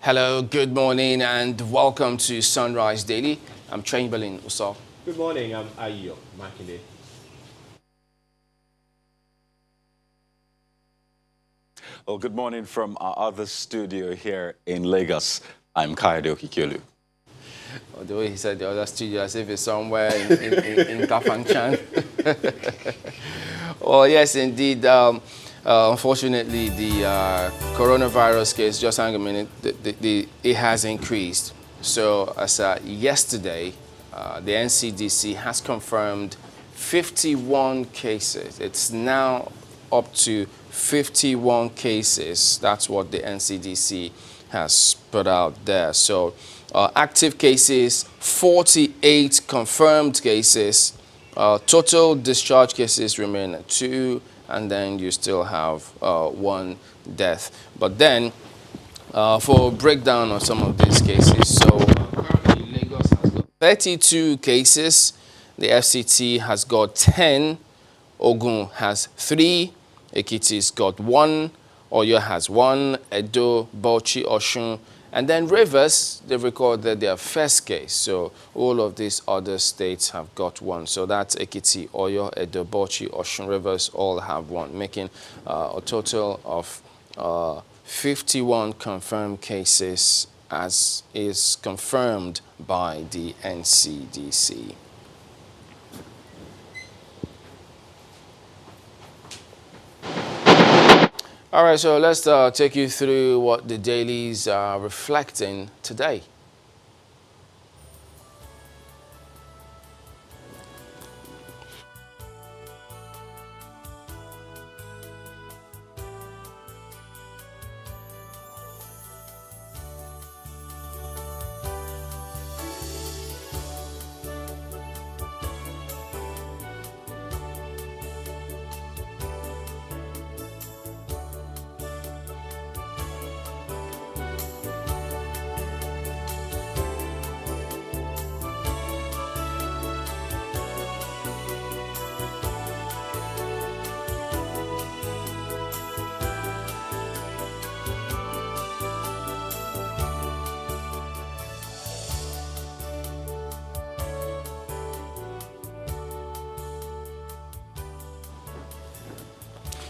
Hello, good morning, and welcome to Sunrise Daily. I'm Chamberlain Uso. Good morning, I'm Ayo Makinde. Well, good morning from our other studio here in Lagos. I'm Kaide Okikiolu. The way he said the other studio, as if it's somewhere in Kafanchan. Well, yes, indeed. Unfortunately, the coronavirus case, just hang a minute, it has increased. So as yesterday, the NCDC has confirmed 51 cases. It's now up to 51 cases. That's what the NCDC has put out there. So active cases, 48 confirmed cases. Total discharge cases remain at 2, and then you still have 1 death. But then, for a breakdown of some of these cases, so currently Lagos has got 32 cases, the FCT has got 10, Ogun has 3, Ekiti's got 1, Oyo has 1, Edo, Bauchi, Osun, and then Rivers, they've recorded their first case. So all of these other states have got 1. So that's Ekiti, Oyo, Edo, Bauchi, Osun, Rivers all have 1, making a total of 51 confirmed cases, as is confirmed by the NCDC. All right, so let's take you through what the dailies are reflecting today.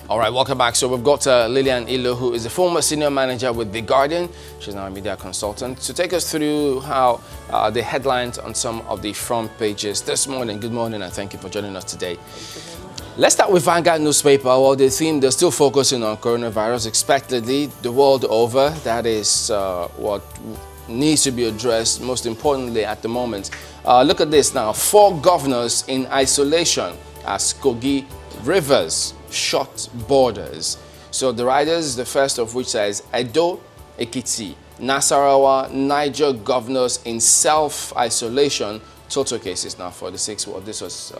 All right, welcome back. So we've got Lillian Ilo, who is a former senior manager with The Guardian. She's now a media consultant, to take us through how the headlines on some of the front pages this morning. Good morning, and thank you for joining us today. Let's start with Vanguard newspaper. Well, the theme, they're still focusing on coronavirus, expectedly, the world over. That is what needs to be addressed, most importantly at the moment. Look at this now. 4 governors in isolation as Kogi Rivers shut borders. So the riders, the first of which says Edo, Ekiti, Nasarawa, Niger governors in self-isolation. Total cases now 46. Well, this was,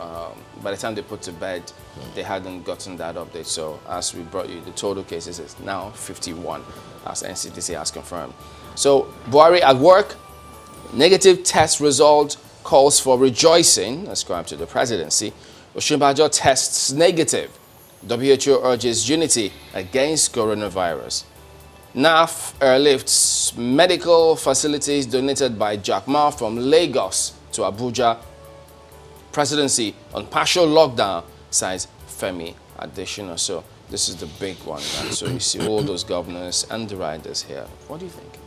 by the time they put to bed, they hadn't gotten that update. So as we brought you, the total cases is now 51, as NCDC has confirmed. So Buhari at work, negative test result calls for rejoicing, ascribed to the presidency. Osinbajo tests negative. WHO urges unity against coronavirus. NAF airlifts medical facilities donated by Jack Ma from Lagos to Abuja. Presidency on partial lockdown, says Femi Adesina. So this is the big one. Right? So you see all those governors and the riders here. What do you think?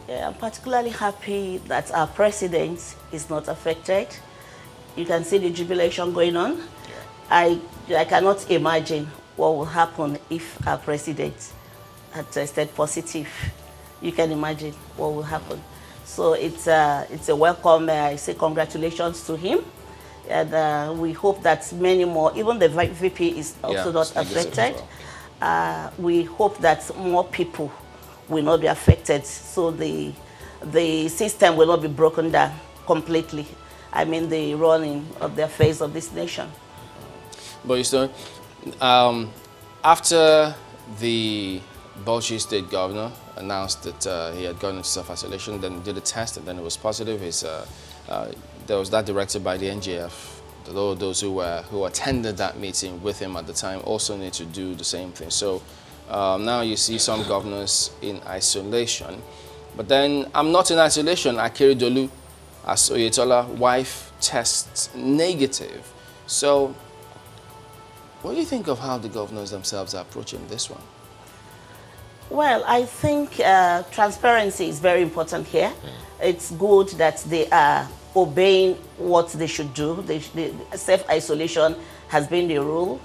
Yeah, I'm particularly happy that our president is not affected. You can see the jubilation going on. I cannot imagine what will happen if our president had tested positive. You can imagine what will happen. So it's a welcome. I say congratulations to him, and we hope that many more. Even the VP is also not affected. Well. We hope that more people will not be affected, so the system will not be broken down completely. I mean, the running of the affairs of this nation. But you know, after the Bauchi state governor announced that he had gone into self-isolation, then did a test, and then it was positive. There was that directed by the NGF. Those who attended that meeting with him at the time also need to do the same thing. So now you see some governors in isolation. But then I'm not in isolation. Akiri Dolu, as Oyetola wife, tests negative. So what do you think of how the governors themselves are approaching this one? Well, I think transparency is very important here. It's good that they are obeying what they should do. Self-isolation has been the rule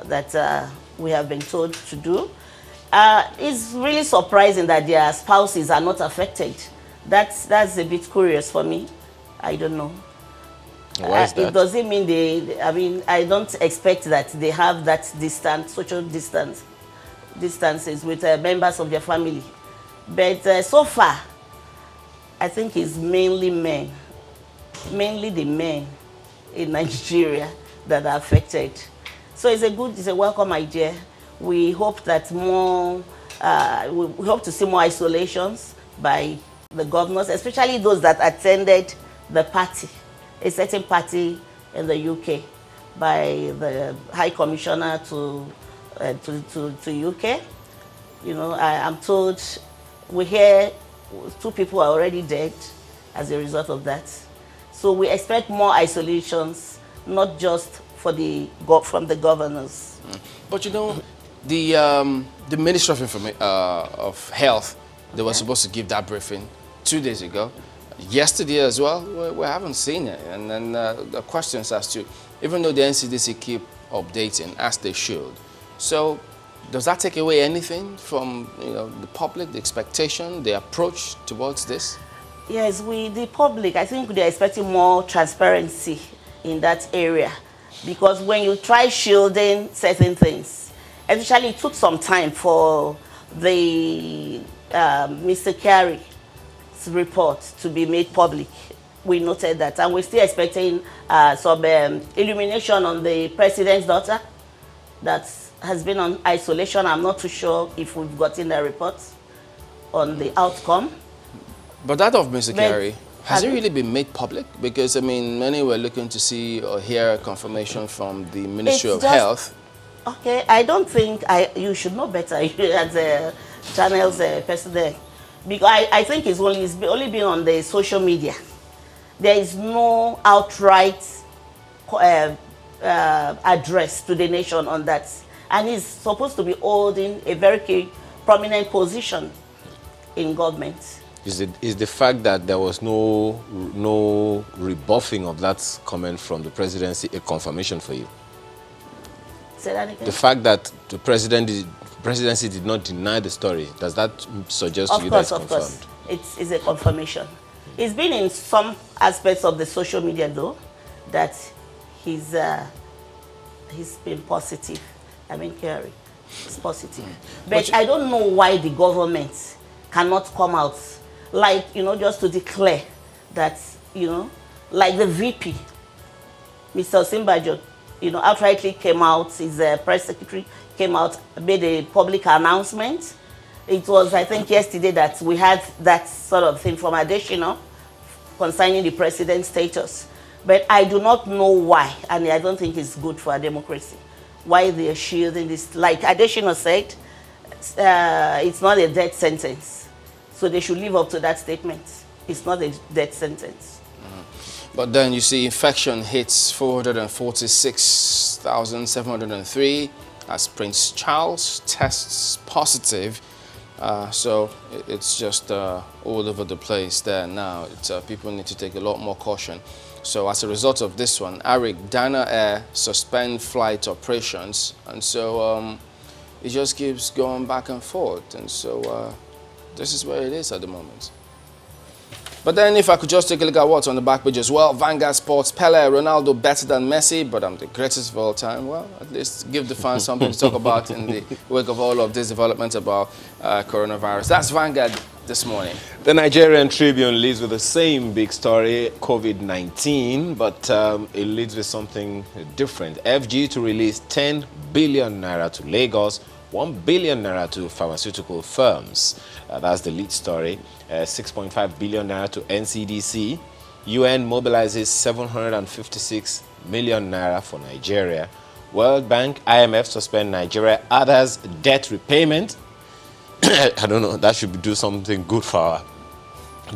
that we have been told to do. It's really surprising that their spouses are not affected. That's a bit curious for me. I don't know. Why is that? It doesn't mean I mean, I don't expect that they have that distance, social distances with members of their family. But so far, I think it's mainly men, mainly the men in Nigeria that are affected. So it's a welcome idea. We hope that more, we hope to see more isolations by the governors, especially those that attended the party, a certain party in the UK, by the High Commissioner to UK. You know, I'm told we hear 2 people are already dead as a result of that. So we expect more isolations, not just from the governors. But you know, the Minister of Health, they were supposed to give that briefing 2 days ago. Yesterday as well, we haven't seen it. And then the questions as to, even though the NCDC keep updating as they should, so does that take away anything from the public, the expectation, the approach towards this? Yes, the public, I think they're expecting more transparency in that area, because when you try shielding certain things, especially it took some time for the Mr. Carey's report to be made public. We noted that, and we're still expecting some illumination on the president's daughter that has been on isolation. I'm not too sure if we've gotten the report on the outcome. But that of Mr. Carey, has it really been made public? Because, I mean, many were looking to see or hear confirmation from the Ministry of Health. Okay, I don't think you should know better as a channel's president. Because I think it's only been on the social media. There is no outright address to the nation on that. And he's supposed to be holding a very prominent position in government. Is the fact that there was no rebuffing of that comment from the presidency a confirmation for you? Say that again? The fact that the presidency did not deny the story, does that suggest to you that it's confirmed? Of course, it's a confirmation. It's been in some aspects of the social media, though, that he's been positive. I mean, Kerry is positive. But I don't know why the government cannot come out, like, just to declare that, like the VP, Mr. Osinbajo, outrightly came out, his press secretary came out, made a public announcement. It was, I think, yesterday that we had that sort of thing from Adesina concerning the president's status. But I do not know why, and I don't think it's good for our democracy, why they are shielding this. Like Adesina said, it's not a death sentence. So they should live up to that statement. It's not a death sentence. But then you see infection hits 446,703 as Prince Charles tests positive. So it's just all over the place there now. People need to take a lot more caution. So as a result of this one, Arik, Dana Air suspend flight operations. And so it just keeps going back and forth. And so this is where it is at the moment. But then if I could just take a look at what's on the back page as well. Vanguard Sports, Pele, Ronaldo better than Messi, but I'm the greatest of all time. Well, at least give the fans something to talk about in the wake of all of this development about coronavirus. That's Vanguard this morning. The Nigerian Tribune leads with the same big story, COVID-19, but it leads with something different. FG to release 10 billion naira to Lagos, 1 billion naira to pharmaceutical firms. That's the lead story. 6.5 billion naira to NCDC. UN mobilizes 756 million naira for Nigeria. World Bank, IMF suspend Nigeria others debt repayment. I don't know, that should do something good for our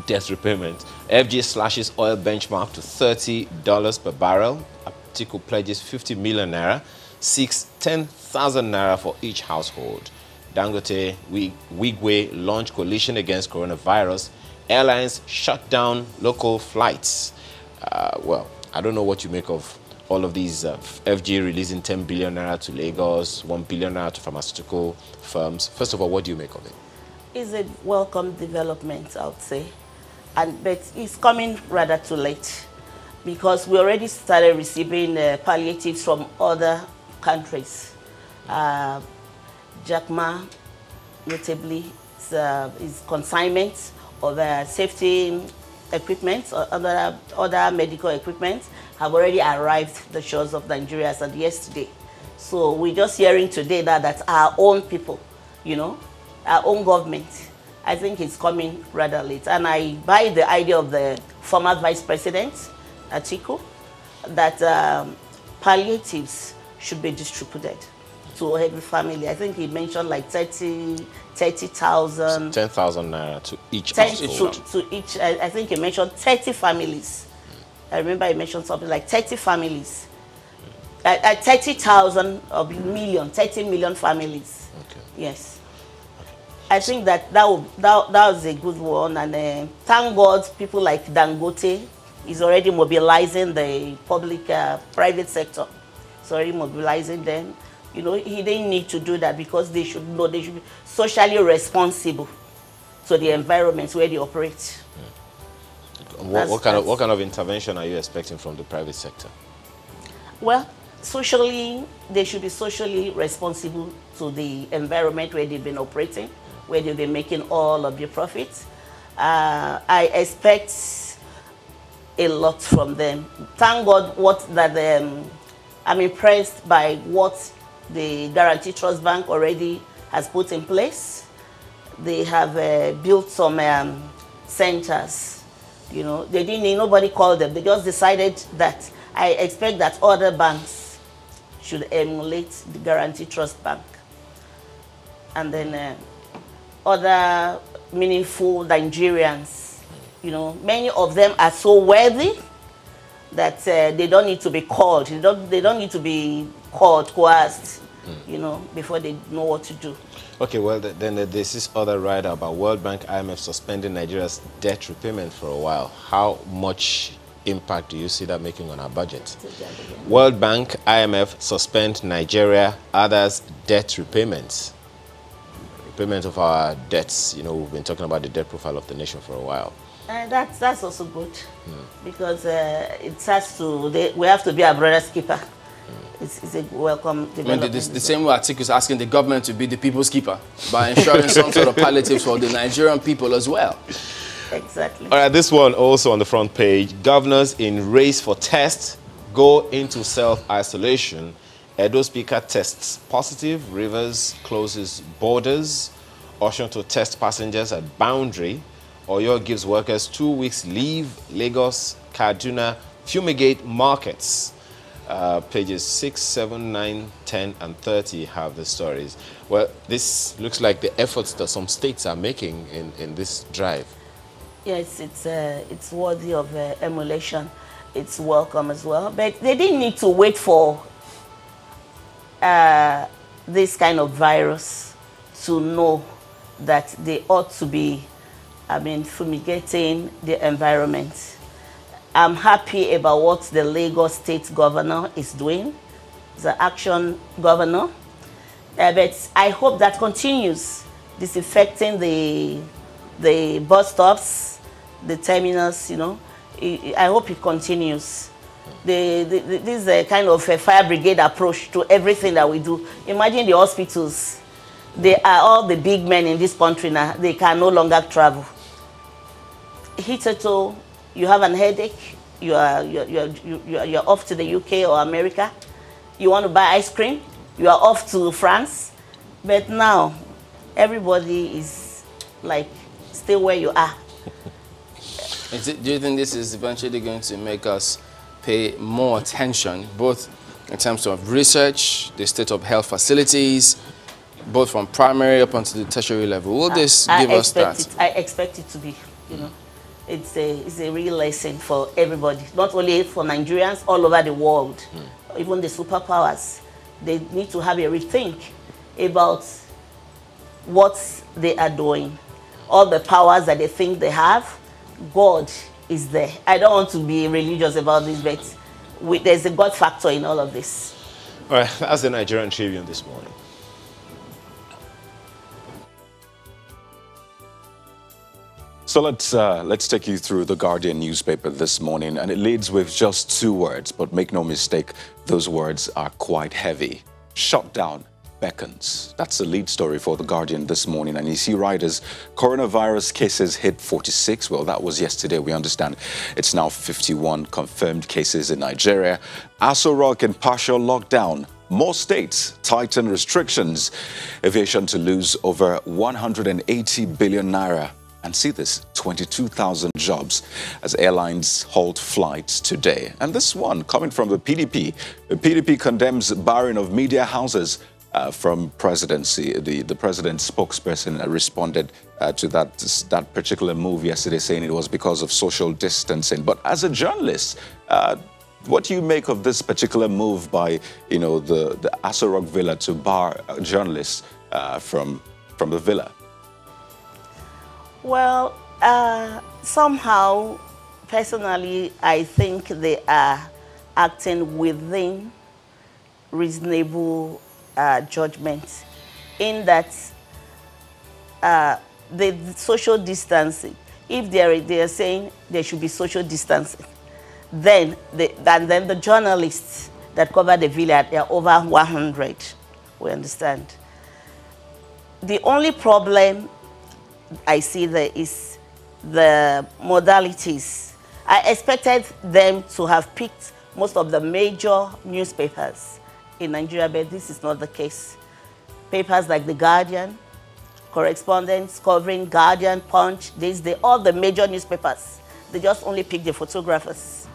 debt repayment. FG slashes oil benchmark to $30 per barrel. Atiku pledges 50 million naira, seeks 10,000 naira for each household. Dangote, Wigwe launch coalition against coronavirus. Airlines shut down local flights. Well, I don't know what you make of all of these. FG releasing 10 billion naira to Lagos, 1 billion naira to pharmaceutical firms. First of all, what do you make of it? It's a welcome development, I would say. But it's coming rather too late, because we already started receiving palliatives from other countries. JACMA, notably, is consignment of safety equipment or other medical equipment have already arrived the shores of Nigeria as of yesterday. So we're just hearing today that our own people, you know, our own government, I think it's coming rather late. And I buy the idea of the former Vice President, Atiku, that palliatives should be distributed to every family. I think he mentioned like 30,000. 10,000 naira to each household. To each, I think he mentioned 30 families. I remember he mentioned something like 30 families. 30,000 million, 30 million families. Okay. Yes. Okay. I think that was a good one. And thank God people like Dangote is already mobilizing the public, private sector. It's already mobilizing them. You know, he didn't need to do that, because they should know they should be socially responsible to the environments where they operate. What kind of intervention are you expecting from the private sector? Well, socially, they should be socially responsible to the environment where they've been operating, where they've been making all of their profits. I expect a lot from them. Thank God I'm impressed by what the Guarantee Trust Bank already has put in place. They have built some centers. You know, they didn't need, nobody called them. They just decided that. I expect that other banks should emulate the Guarantee Trust Bank. And then other meaningful Nigerians, you know, many of them are so worthy that they don't need to be called. They don't need to be called, coerced, you know, before they know what to do. Okay, well, then there's this other rider about World Bank, IMF suspending Nigeria's debt repayment for a while. How much impact do you see that making on our budget? World Bank, IMF suspend Nigeria, others debt repayments. Repayment of our debts. You know, we've been talking about the debt profile of the nation for a while. That's also good, because it has to. We have to be our brother's keeper. It's a welcome development. I mean, the same way Atiku is asking the government to be the people's keeper by ensuring some sort of palliatives for the Nigerian people as well. Exactly. All right, this one also on the front page. Governors in race for tests go into self-isolation. Edo Speaker tests positive. Rivers closes borders. Ocean to test passengers at boundary. Oyo gives workers 2 weeks leave. Lagos, Kaduna fumigate markets. Pages 6, 7, 9, 10, and 30 have the stories. Well, this looks like the efforts that some states are making in this drive. Yes, it's worthy of emulation. It's welcome as well. But they didn't need to wait for this kind of virus to know that they ought to be, fumigating the environment. I'm happy about what the Lagos State Governor is doing, the action governor. But I hope that continues, disinfecting the bus stops, the terminals, you know. I hope it continues. This is a kind of a fire brigade approach to everything that we do. Imagine the hospitals. They are all the big men in this country now. They can no longer travel. Hitherto, you have an headache, you're off to the UK or America. You want to buy ice cream, you are off to France. But now, everybody is like, stay where you are. Do you think this is eventually going to make us pay more attention, both in terms of research, the state of health facilities, both from primary up onto the tertiary level? Will this give us that? I expect it to be, you know. It's a real lesson for everybody, not only for Nigerians, all over the world. Even the superpowers, they need to have a rethink about what they are doing. All the powers that they think they have, God is there. I don't want to be religious about this, but there's a God factor in all of this. All right, that's the Nigerian Tribune this morning. So let's take you through the Guardian newspaper this morning, and it leads with just 2 words, but make no mistake, those words are quite heavy. Shutdown beckons. That's the lead story for the Guardian this morning, and you see riders, coronavirus cases hit 46. Well, that was yesterday. We understand it's now 51 confirmed cases in Nigeria. Aso Rock in partial lockdown. More states tighten restrictions. Aviation to lose over 180 billion naira. And see this, 22,000 jobs as airlines halt flights today. And this one coming from the PDP. The PDP condemns barring of media houses from presidency. The president's spokesperson responded to that particular move yesterday, saying it was because of social distancing. But as a journalist, what do you make of this particular move by, the Aso Rock Villa to bar journalists from the villa? Well, somehow, personally, I think they are acting within reasonable judgment, in that the social distancing, if they are saying there should be social distancing, then the journalists that cover the villa, they are over 100, we understand. The only problem I see there is the modalities. I expected them to have picked most of the major newspapers in Nigeria, but this is not the case. Papers like The Guardian, correspondents covering Guardian, Punch, all the major newspapers, they just only pick the photographers.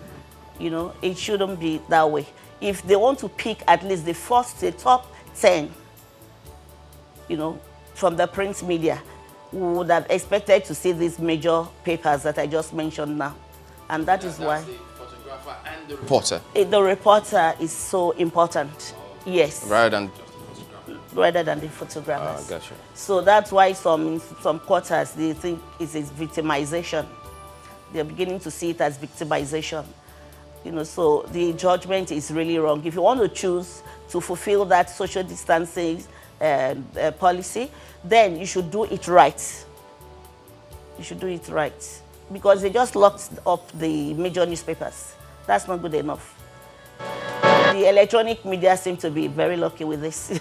It shouldn't be that way. If they want to pick at least the top 10, from the print media, we would have expected to see these major papers that I just mentioned now. And that is why. The photographer and the reporter. The reporter is so important. Yes. Rather than the photographers. Gotcha. So that's why some quarters, they think it's victimization. They're beginning to see it as victimization. So the judgment is really wrong. If you want to choose to fulfill that social distancing policy, then you should do it right. You should do it right. Because they just locked up the major newspapers. That's not good enough. The electronic media seem to be very lucky with this.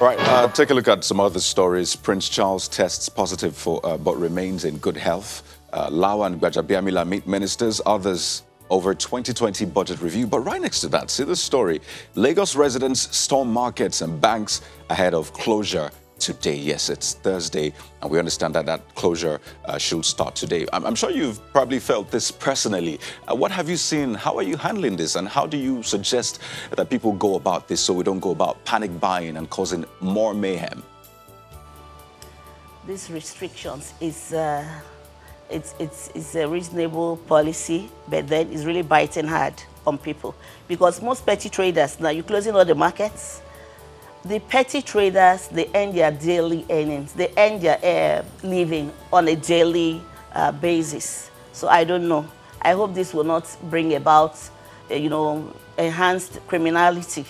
Right, take a look at some other stories. Prince Charles tests positive but remains in good health. Lawa and Gbajabiamila meet ministers, others over 2020 budget review. But right next to that, see this story. Lagos residents storm markets and banks ahead of closure today. Yes, it's Thursday, and we understand that closure should start today. I'm sure you've probably felt this personally. What have you seen? How are you handling this? And how do you suggest that people go about this so we don't go about panic buying and causing more mayhem? These restrictions is it's a reasonable policy, but then it's really biting hard on people. Because most petty traders, now you're closing all the markets, the petty traders, they earn their daily earnings. They earn their living on a daily basis. So I don't know. I hope this will not bring about, enhanced criminality.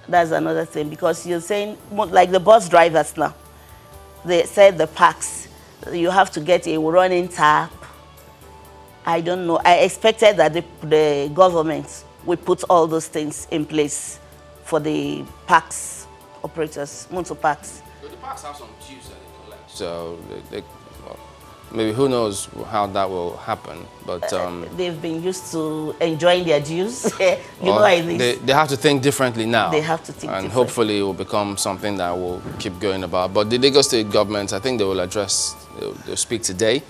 That's another thing. Because you're saying, like the bus drivers now, they said the parks, you have to get a running tap. I don't know. I expected that the government would put all those things in place for the parks operators, motor parks. But the parks have some dues that they collect. So well, maybe who knows how that will happen. But they've been used to enjoying their dues. They have to think differently now. They have to think and differently. Hopefully it will become something that will keep going about. But the Lagos State government, I think they will address, they'll speak today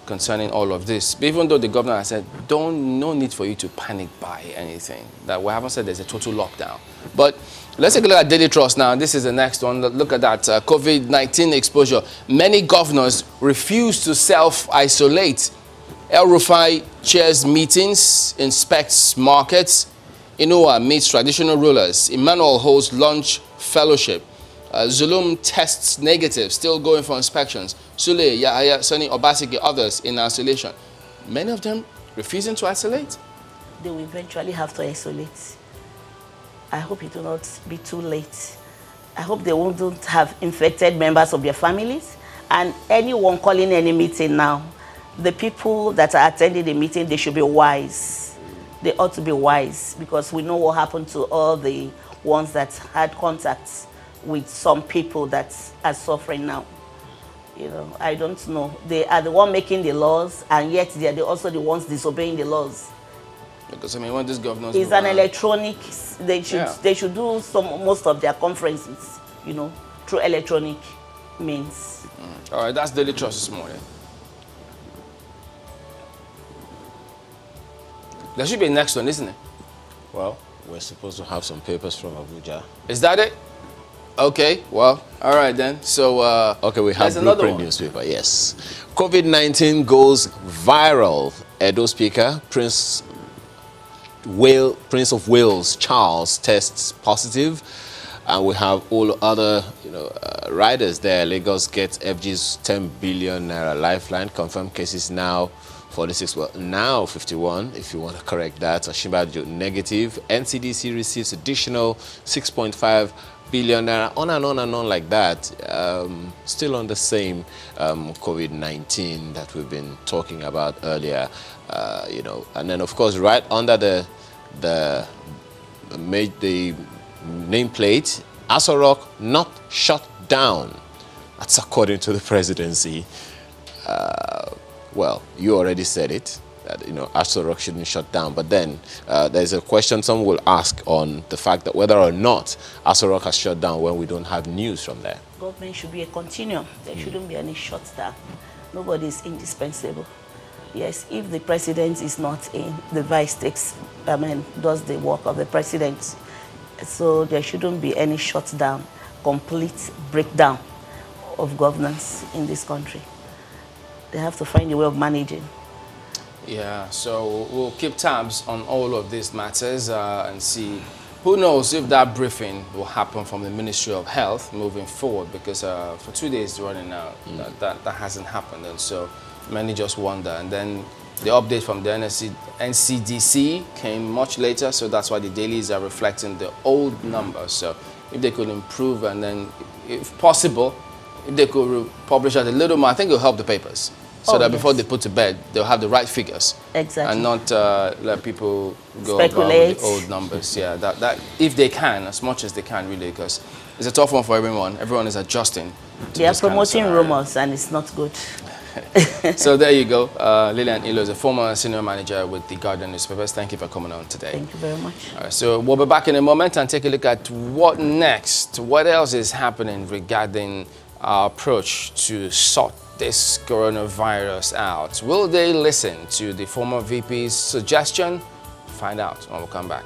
concerning all of this. Even though the governor has said, no need for you to panic buy anything. That we haven't said there's a total lockdown. But let's take a look at Daily Trust now. This is the next one. Look at that COVID-19 exposure. Many governors refuse to self-isolate. El Rufai chairs meetings, inspects markets. Inua meets traditional rulers. Emmanuel holds lunch fellowship. Zulum tests negative, still going for inspections. Sule, Yahaya, Sani, Obaseki, others in isolation. Many of them refusing to isolate. They will eventually have to isolate. I hope it will not be too late. I hope they won't have infected members of their families. And anyone calling any meeting now, the people that are attending the meeting, they should be wise. They ought to be wise, because we know what happened to all the ones that had contacts with some people that are suffering now. You know, I don't know. They are the one making the laws, and yet they are also the ones disobeying the laws. Because I mean, when this governors it's an electronic. They should do most of their conferences, you know, through electronic means. All right, that's Daily Trust this morning. There should be a next one, isn't it? Well, we're supposed to have some papers from Abuja. Is that it? Okay, well, all right then. So, okay, we have another Blueprint newspaper, yes. COVID-19 goes viral. Edo Speaker, Prince of Wales Charles tests positive. And we have all other, riders there. Lagos gets FG's 10 billion naira lifeline. Confirmed cases now 46, well, now 51, if you want to correct that. Oshimbajo negative. NCDC receives additional 6.5 billion naira, on and on and on like that. Still on the same COVID-19 that we've been talking about earlier, And then, of course, right under the nameplate, Aso Rock not shut down. That's according to the presidency. Well, you already said it, that, Aso Rock shouldn't shut down. But then there's a question someone will ask on the fact that whether or not Aso Rock has shut down when we don't have news from there. Government should be a continuum. There shouldn't be any shutdown. Nobody is indispensable. Yes, if the president is not in, the vice does the work of the president. So there shouldn't be any shutdown, complete breakdown of governance in this country. They have to find a way of managing. Yeah, so we'll keep tabs on all of these matters and see. Who knows if that briefing will happen from the Ministry of Health moving forward, because for 2 days running now, that hasn't happened. And so many just wonder. And then the update from the NCDC came much later, so that's why the dailies are reflecting the old numbers. So if they could improve, and then, if possible, if they could publish out a little more, I think it'll help the papers. So that before they put to bed, they'll have the right figures. Exactly. And not let people go speculate with the old numbers. Yeah, that if they can, as much as they can, really, because it's a tough one for everyone. Everyone is adjusting. They are promoting rumors, and it's not good. So there you go. Lillian Ilo is a former senior manager with the Guardian newspapers. Thank you for coming on today. Thank you very much. All right, so we'll be back in a moment and take a look at what next. What else is happening regarding our approach to sort this coronavirus out? Will they listen to the former VP's suggestion? Find out when we come back.